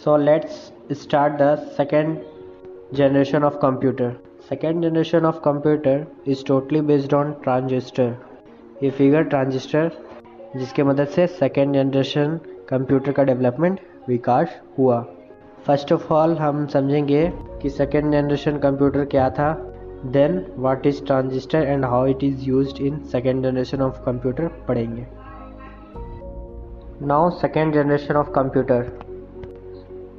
So let's start the second generation of computer. Second generation of computer is totally based on transistor. ये figure transistor जिसके मदद से second generation computer का development विकास हुआ। First of all हम समझेंगे कि सेकेंड जनरेशन कंप्यूटर क्या था, then what is transistor and how it is used in second generation of computer पढ़ेंगे। Now second generation of computer.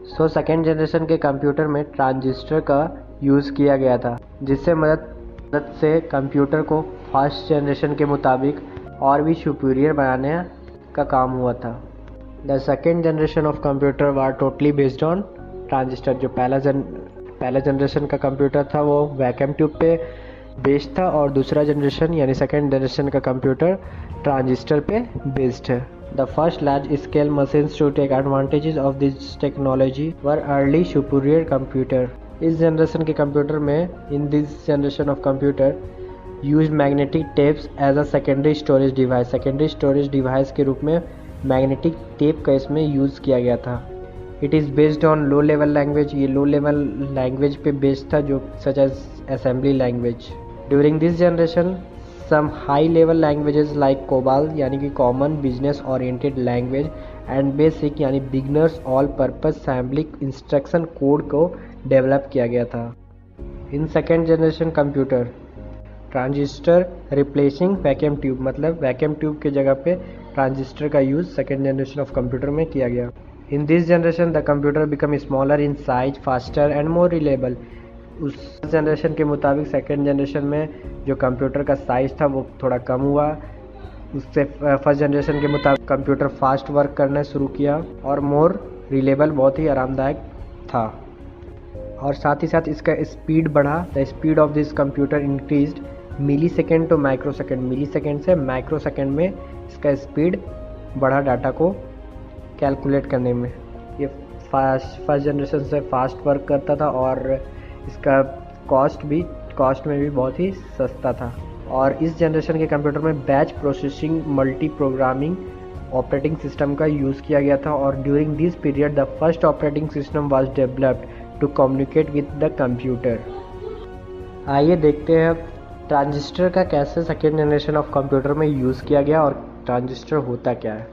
So second generation के computer में ट्रांजिस्टर का यूज़ किया गया था, जिससे मदद से कंप्यूटर को फर्स्ट जनरेशन के मुताबिक और भी सुपीरियर बनाने का काम हुआ था। The second generation of computer war totally based on transistor. जो पहला जनरेशन का कंप्यूटर था वो वैक्यूम ट्यूब पे बेस्ड था और दूसरा जनरेशन यानी सेकेंड जनरेशन का कंप्यूटर ट्रांजिस्टर पे बेस्ड है। The first large-scale machines to take advantages of this technology were early superior computer. इस जनरेशन के कंप्यूटर में in this generation of computer used magnetic tapes as a secondary storage device. Secondary storage device के रूप में magnetic tape का इसमें use किया गया था। It is based on low level language. ये low level language पे based था जो such as assembly language. During this generation some high level languages like COBOL यानी कि common business oriented language and basic यानी beginners all purpose assembly instruction code को develop किया गया था। इन second generation computer transistor replacing vacuum tube, मतलब vacuum tube के जगह पे ट्रांजिस्टर का use second generation of computer में किया गया। In this generation the computer become smaller in size, faster and more reliable. उस जनरेशन के मुताबिक सेकेंड जनरेशन में जो कंप्यूटर का साइज़ था वो थोड़ा कम हुआ। उससे फर्स्ट जनरेशन के मुताबिक कंप्यूटर फास्ट वर्क करना शुरू किया और मोर रिलेबल, बहुत ही आरामदायक था। और साथ ही साथ इसका स्पीड बढ़ा। The speed of this computer increased millisecond to microsecond. Millisecond से माइक्रो सेकेंड में इसका स्पीड बढ़ा डाटा को कैलकुलेट करने में। ये फर्स्ट जनरेशन से फास्ट वर्क करता था और इसका कॉस्ट में भी बहुत ही सस्ता था। और इस जनरेशन के कंप्यूटर में batch processing, multi programming operating system का यूज़ किया गया था। और during this period the first operating system was developed to communicate with the computer. आइए देखते हैं ट्रांजिस्टर का कैसे सेकेंड जनरेशन ऑफ कंप्यूटर में यूज़ किया गया और ट्रांजिस्टर होता क्या है।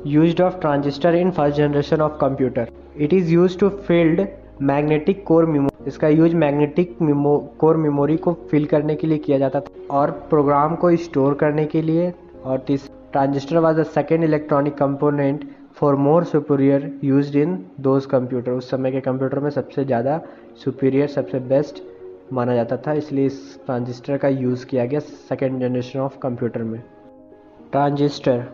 Used of transistor in first generation of computer. It is used to field magnetic core memory. इसका यूज मैग्नेटिक कोर मेमोरी को फिल करने के लिए किया जाता था और प्रोग्राम को स्टोर करने के लिए। और transistor was the second electronic component for more superior used in those computer. उस समय के कंप्यूटर में सबसे ज़्यादा सुपीरियर, सबसे बेस्ट माना जाता था, इसलिए इस ट्रांजिस्टर का यूज़ किया गया सेकेंड जनरेशन ऑफ कंप्यूटर में। Transistor.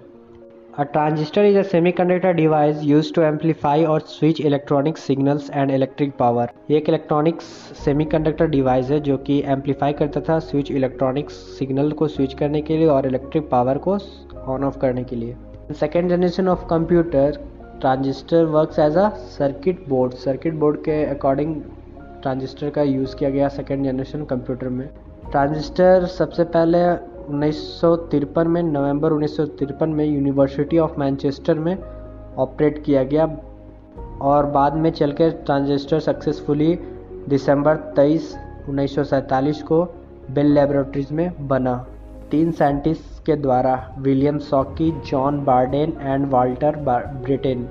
A transistor is a semiconductor device used to amplify or switch electronic signals and electric power. ये एक इलेक्ट्रॉनिक्स सेमीकंडक्टर डिवाइस है जो कि एम्पलीफाई करता था स्विच इलेक्ट्रॉनिक्स सिग्नल को स्विच करने के लिए और इलेक्ट्रिक पावर को ऑन ऑफ करने के लिए। Second generation of computer transistor works as a circuit board. Circuit board के अकॉर्डिंग ट्रांजिस्टर का यूज़ किया गया सेकेंड जनरेशन कंप्यूटर में। ट्रांजिस्टर सबसे पहले 1953 में, नवंबर 1953 में यूनिवर्सिटी ऑफ मैनचेस्टर में ऑपरेट किया गया और बाद में चलकर ट्रांजिस्टर सक्सेसफुली दिसंबर 23, 1947 को बेल लैबोरेटरीज में बना। 3 साइंटिस्ट के द्वारा, William Shockley, John Bardeen and Walter Brattain.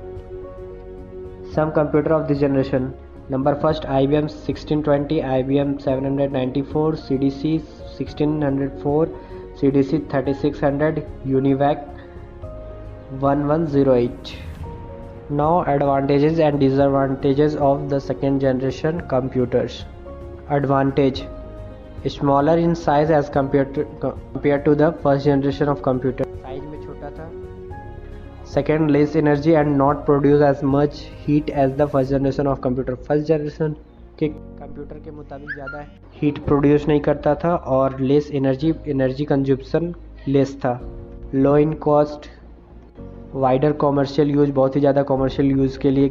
Some computer of this generation. Number first IBM 1620, IBM 794, CDC 1604, CDC 3600, UNIVAC 1108. Now advantages and disadvantages of the second generation computers. Advantage: smaller in size as compared to the first generation of computer. Size में छोटा था। Second, less energy and not produce as much heat as the first generation of computer. First generation के computer के मुताबिक ज़्यादा heat produce नहीं करता था और लेस एनर्जी कंजप्शन लेस था। Low in cost, wider commercial use, बहुत ही ज़्यादा कॉमर्शियल यूज़ के लिए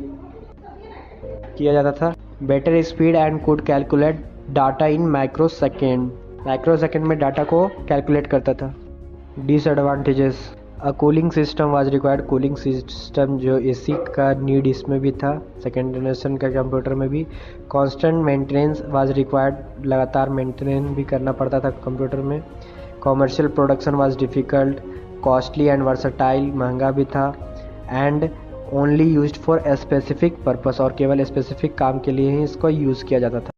किया जाता था। Better speed and could calculate data in micro second में डाटा को कैलकुलेट करता था। Disadvantages: a cooling system was required. Cooling system जो एसी का नीड इसमें भी था, सेकेंड जनरेशन के कंप्यूटर में भी। कांस्टेंट मेंटेनेंस वाज रिक्वायर्ड, लगातार मेंटेनेंस भी करना पड़ता था कंप्यूटर में। Commercial production was difficult, costly and versatile, महंगा भी था। And only used for a specific purpose, और केवल स्पेसिफिक काम के लिए ही इसको यूज़ किया जाता था।